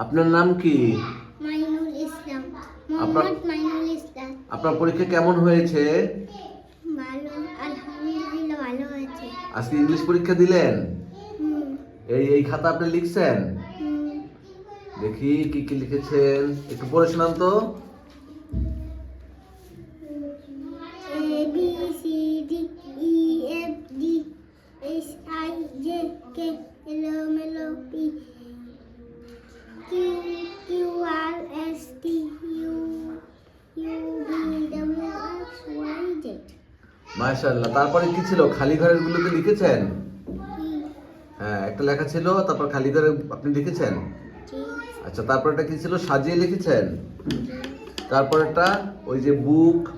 আপনার নাম কি? মাইনুল ইসলাম, মোহাম্মদ মাইনুল ইসলাম। আপনার পরীক্ষা কেমন হয়েছে? ভালো, আলহামদুলিল্লাহ ভালো হয়েছে। আজকে ইংলিশ পরীক্ষা দিলেন? হুম, এই খাতা আপনি লিখছেন? হুম। দেখি কি কি লিখেছেন, একটু পড়ে শোনান তো। A B C D E F G H I J K L M N O P Q Q R S T U V W X Y Z। মাশাআল্লাহ। তারপরে কি ছিল? খালি ঘরের গুলোতে লিখেছেন? হ্যাঁ, একটা লেখা ছিল, তারপর খালি ঘরে আপনি লিখেছেন। আচ্ছা, তারপরটা কি ছিল? সাজিয়ে লিখেছেন। তারপরটা ওই যে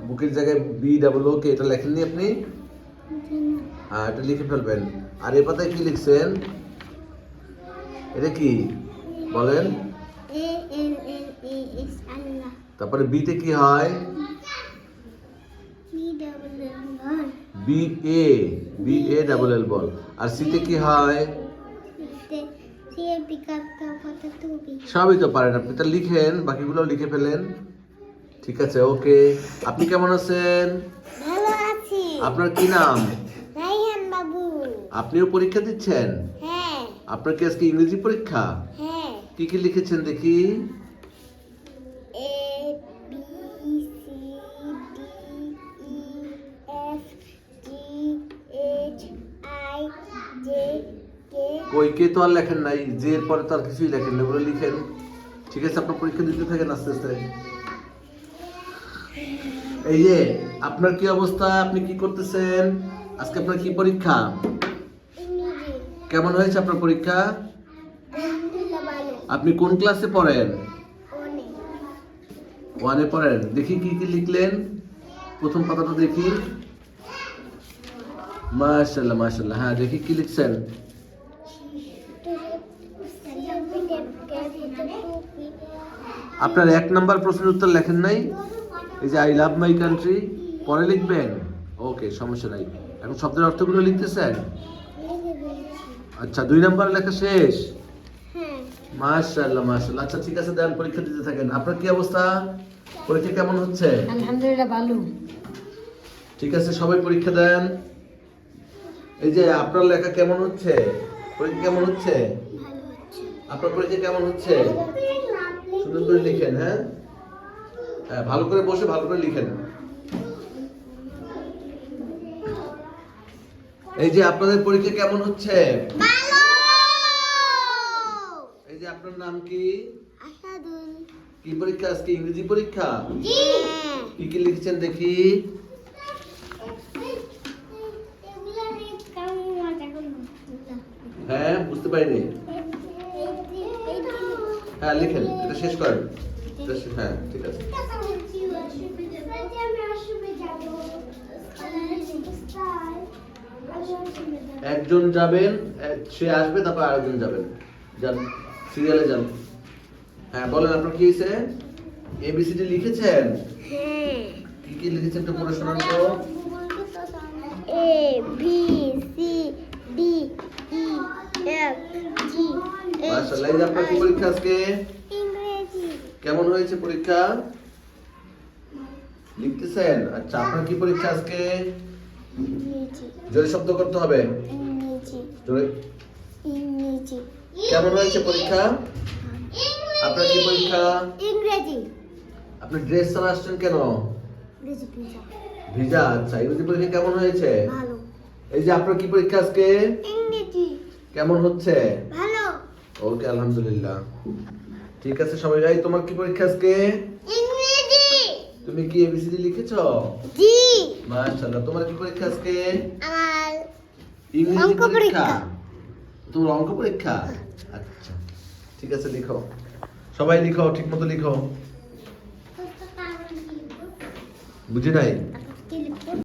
বুকের জায়গায় BOOK, এটা লেখেননি আপনি? হ্যাঁ, এটা লিখে ফেলবেন। আর এ পাতায় কি লিখছেন? এটা কি বলেন? A L L A S আল্লাহ। তারপরে বিতে কি হয়? B double L ঘর। BA বল। আর সিতে কি হয়? সে পিকআপ কা কথা তুমি। সবই তো পারেন আপনি, তা লিখেন, বাকিগুলো লিখে ফেলেন। ঠিক আছে, ওকে। আপনি কেমন আছেন? ভালো আছি। আপনার কি নাম? রাইহান বাবু। আপনিও পরীক্ষা দিচ্ছেন? হ্যাঁ, আপনার কি আজকে ইংরেজি পরীক্ষা? হ্যাঁ। কি কি লিখেছেন দেখি? A B C D E F G H I J K। কই, কে তো আর লেখেন নাই, যে এর পরে তো আর কিছুই লেখেন না, ওগুলো লিখেন। ঠিক আছে, আপনার পরীক্ষা দিতে থাকেন আস্তে আস্তে। এই যে আপনার কি অবস্থা, আপনি কি করতেছেন? আজকে আপনার কি পরীক্ষা? ইংরেজি। কেমন হয়েছে আপনার পরীক্ষা? আলহামদুলিল্লাহ ভালো। আপনি কোন ক্লাসে পড়েন? অনেক। 1 এ পড়েন। দেখি কি কি লিখলেন, প্রথম পাতাটা দেখি। মাশাআল্লাহ মাশাআল্লাহ। হ্যাঁ, দেখি কি লিখছেন। আপনার 1 নাম্বার প্রশ্নের উত্তর লেখেন নাই? এই যে আই লাভ মাই কান্ট্রি, পরে লিখবেন। ওকে, সমস্যা নাই। এখন শব্দের অর্থগুলো লিখতেছেন? আচ্ছা, 2 নাম্বার লেখা শেষ। হ্যাঁ, মাশাআল্লাহ মাশাআল্লাহ। আচ্ছা, ঠিক আছে, দেন, পরীক্ষা দিতে থাকেন। আপনার কি অবস্থা? পরীক্ষা কেমন হচ্ছে? আলহামদুলিল্লাহ ভালো। ঠিক আছে, সবাই পরীক্ষা দেন। এই যে আপনার লেখা কেমন হচ্ছে? পরীক্ষা কেমন হচ্ছে? ভালো হচ্ছে। আপনার পরীক্ষা কেমন হচ্ছে? সুন্দর করে লিখেন। হ্যাঁ, হ্যাঁ, ভালো করে বসে ভালো করে লিখেন। এই যে আপনাদের পরীক্ষা কেমন হচ্ছে? ভালো। এই যে আপনার নাম কি? আসাদুল। কি পরীক্ষা আজকে? ইংরেজি পরীক্ষা? জি। কি কি লিখেছেন দেখি? হ্যাঁ, বুঝতে পারিনি। হ্যাঁ, লিখেন, এটা শেষ করেন। হ্যাঁ, ঠিক আছে। একজন যাবেন, সে আসবে, তারপর আরেকজন যাবেন। যান, সিরিয়ালে যান। হ্যাঁ, বলেন, আপনার কি হয়েছে? ABCD লিখেছেন? হ্যাঁ। কি কি লিখেছেন একটু পড়ে শোনান তো। A B C D E F G H মাশাআল্লাহ। এই যে আপনার কি পরীক্ষা আজকে? ইংরেজি। কেমন হয়েছে পরীক্ষা? লিখতেছেন? আচ্ছা, আপনার কি পরীক্ষা আজকে? ইংরেজি। জোরে শব্দ করতে হবে। ইংরেজি। জোরে। ইংরেজি। কেমন হয়েছে পরীক্ষা? আপনার কি পরীক্ষা? ইংরেজি। আপনি ড্রেস ছাড়া আসছেন কেন? ইংরেজি পিজা। ভিজা। আচ্ছা, ইংরেজি পরীক্ষা কেমন হয়েছে? ভালো। এই যে আপনার কি পরীক্ষা আজকে? ইংরেজি। কেমন হচ্ছে? ভালো। ওকে, আলহামদুলিল্লাহ। ঠিক আছে সবাই, এই তোমার কি পরীক্ষা আজকে? ইংরেজি। তুমি কি ABCD লিখেছো? জি। মাশাআল্লাহ। তোমার কি পরীক্ষা আজকে? আমার ইংরেজি অঙ্ক পরীক্ষা। পরীক্ষা। তোমার অঙ্ক পরীক্ষা? আচ্ছা, ঠিক আছে, লিখো। সবাই লিখো, ঠিকমতো লিখো। বুঝি নাই?